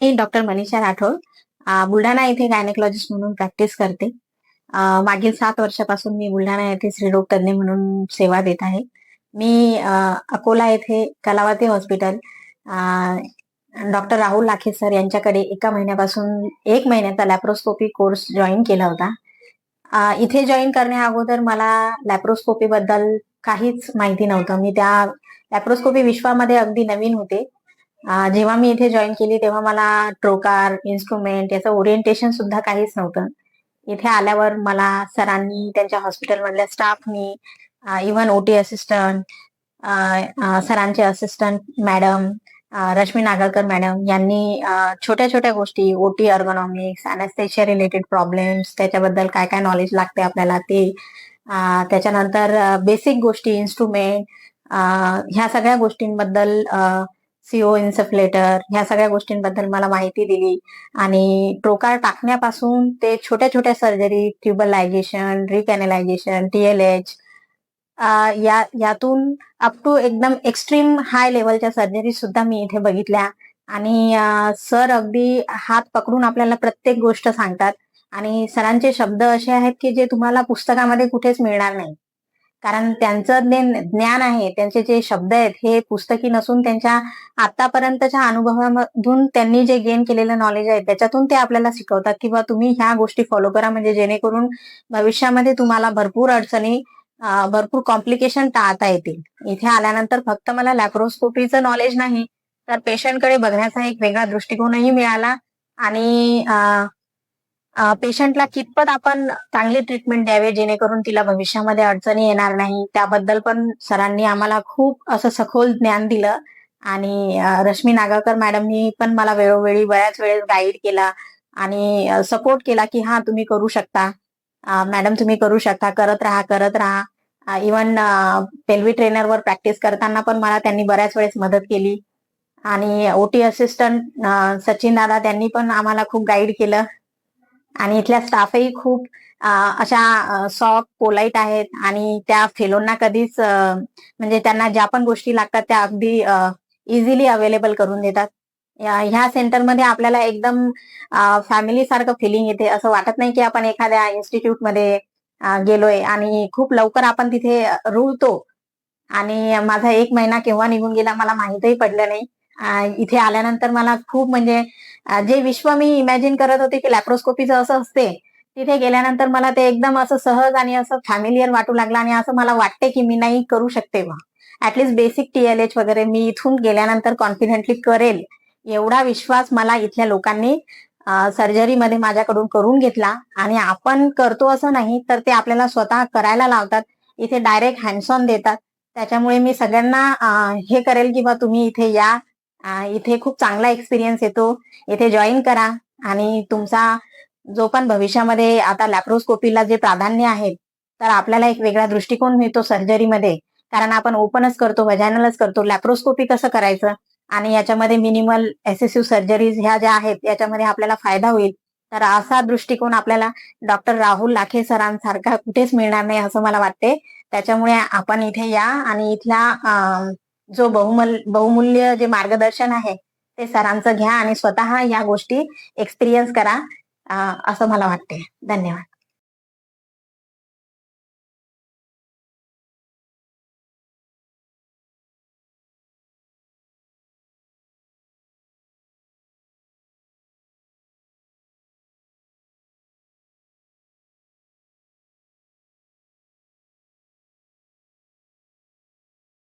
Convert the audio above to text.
मी doctor Manisha Rathod Buldhana येथे gynaecologist म्हणून practice करते. मागील 7 वर्षापासून मी बुलढाणा येथे स्त्रीरोग तज्ञ म्हणून सेवा देत आहे. मी अकोला येथे Kalavati hospital doctor Rahul Lakhe sir यांच्याकडे 1 महिन्याचा लॅप्रोस्कोपी कोर्स जॉईन केला होता. इथे जॉईन करण्या अगोदर मला लॅप्रोस्कोपी बद्दल काहीच माहिती नव्हतं. मी त्या लॅप्रोस्कोपी विश्वामध्ये अगदी नवीन होते. जेव्हा मी इथे जॉईन केली तेव्हा मला ट्रोकार, इन्स्ट्रुमेंट याचं ओरिएंटेशन सुद्धा काहीच नव्हतं. इथे आल्यावर मला सरांनी, त्यांच्या हॉस्पिटलमधल्या स्टाफनी, इव्हन ओटी असिस्टंट, सरांचे assistant madam Rashmi Nagarkar madam यांनी छोट्या छोट्या गोष्टी, ओटी अर्गोनॉमिक्स, अॅनेस्थेशिया रिलेटेड प्रॉब्लेम्स, त्याच्याबद्दल काय काय नॉलेज लागते आपल्याला ते, त्याच्यानंतर बेसिक गोष्टी, इन्स्ट्रुमेंट, ह्या सगळ्या गोष्टींबद्दल, सीओ इन्सफ्लेटर, ह्या सगळ्या गोष्टींबद्दल मला माहिती दिली. आणि ट्रोकार टाकण्यापासून ते छोट्या छोट्या सर्जरी, ट्युबल लायगेशन, रिकॅनलायझेशन, TLH, यातून अप टू एकदम एक्स्ट्रीम हाय लेवलच्या सर्जरी सुद्धा मी इथे बघितल्या. आणि सर अगदी हात पकडून आपल्याला प्रत्येक गोष्ट सांगतात. आणि सरांचे शब्द असे आहेत की जे तुम्हाला पुस्तकामध्ये कुठेच मिळणार नाही. कारण त्यांचं ज्ञान आहे, त्यांचे जे शब्द आहेत हे पुस्तकी नसून त्यांच्या आतापर्यंतच्या अनुभवामधून त्यांनी जे गेन केलेलं नॉलेज आहे त्याच्यातून ते आपल्याला शिकवतात की बा तुम्ही ह्या गोष्टी फॉलो करा, म्हणजे जेणेकरून भविष्यामध्ये तुम्हाला भरपूर अडचणी, भरपूर कॉम्प्लिकेशन टाळता येतील. इथे आल्यानंतर फक्त मला लॅप्रोस्कोपीचं नॉलेज नाही तर पेशंटकडे बघण्याचा एक वेगळा दृष्टिकोनही मिळाला. आणि पेशंटला कितपत आपण चांगली ट्रीटमेंट द्यावे जेणेकरून तिला भविष्यामध्ये अडचणी येणार नाही, त्याबद्दल पण सरांनी आम्हाला खूप असं सखोल ज्ञान दिलं. आणि रश्मी नागरकर मॅडमनी पण मला वेळोवेळी बऱ्याच वेळेस गाईड केला आणि सपोर्ट केला की हा तुम्ही करू शकता मॅडम, तुम्ही करू शकता, करत राहा. इव्हन पेल्वी ट्रेनरवर प्रॅक्टिस करताना पण मला त्यांनी बऱ्याच वेळेस मदत केली. आणि ओटी असिस्टंट सचिन दादा, त्यांनी पण आम्हाला खूप गाईड केलं. आणि इथल्या स्टाफही खूप अशा सॉफ्ट, पोलाईट आहेत. आणि त्या फेलोंना कधीच म्हणजे त्यांना ज्या पण गोष्टी लागतात त्या अगदी इझिली अवेलेबल करून देतात. ह्या सेंटरमध्ये आपल्याला एकदम फॅमिली सारखं फिलिंग येते. असं वाटत नाही की आपण एखाद्या इन्स्टिट्यूटमध्ये गेलोय. आणि खूप लवकर आपण तिथे रुळतो. आणि माझा 1 महिना केव्हा निघून गेला मला माहितही पडलं नाही. इथे आल्यानंतर मला खूप म्हणजे जे विश्व मी इमॅजिन करत होते की लॅप्रोस्कोपीचं असं असते, तिथे गेल्यानंतर मला ते एकदम असं सहज आणि असं फॅमिलियर वाटू लागलं. आणि असं मला वाटते की मी नाही करू शकते बा, ऍटलीस्ट बेसिक TLH वगैरे मी इथून गेल्यानंतर कॉन्फिडेंटली करेल, एवढा विश्वास मला इथल्या लोकांनी सर्जरीमध्ये माझ्याकडून करून घेतला. आणि आपण करतो असं नाही तर ते आपल्याला स्वतः करायला लावतात. इथे डायरेक्ट हँड्स ऑन देतात. त्याच्यामुळे मी सगळ्यांना हे करेल की बा तुम्ही इथे या, इथे खूप चांगला एक्सपिरियन्स येतो, इथे जॉईन करा. आणि तुमचा जो पण भविष्यामध्ये आता लॅप्रोस्कोपीला जे प्राधान्य आहे तर आपल्याला एक वेगळा दृष्टिकोन मिळतो सर्जरीमध्ये. कारण आपण ओपनच करतो, व्हॅजायनलच करतो, लॅप्रोस्कोपी कसं करायचं, आणि याच्यामध्ये मिनिमल एसेसिव्ह सर्जरीज ह्या ज्या आहेत याच्यामध्ये आपल्याला फायदा होईल. तर असा दृष्टिकोन आपल्याला डॉक्टर राहुल लाखे सरांसारखा कुठेच मिळणार नाही असं मला वाटते. त्याच्यामुळे आपण इथे या आणि इथला जो बहुमूल्य जे मार्गदर्शन आहे ते सरांचं घ्या आणि स्वतः या गोष्टी एक्सपिरियन्स करा, असं मला वाटते. धन्यवाद.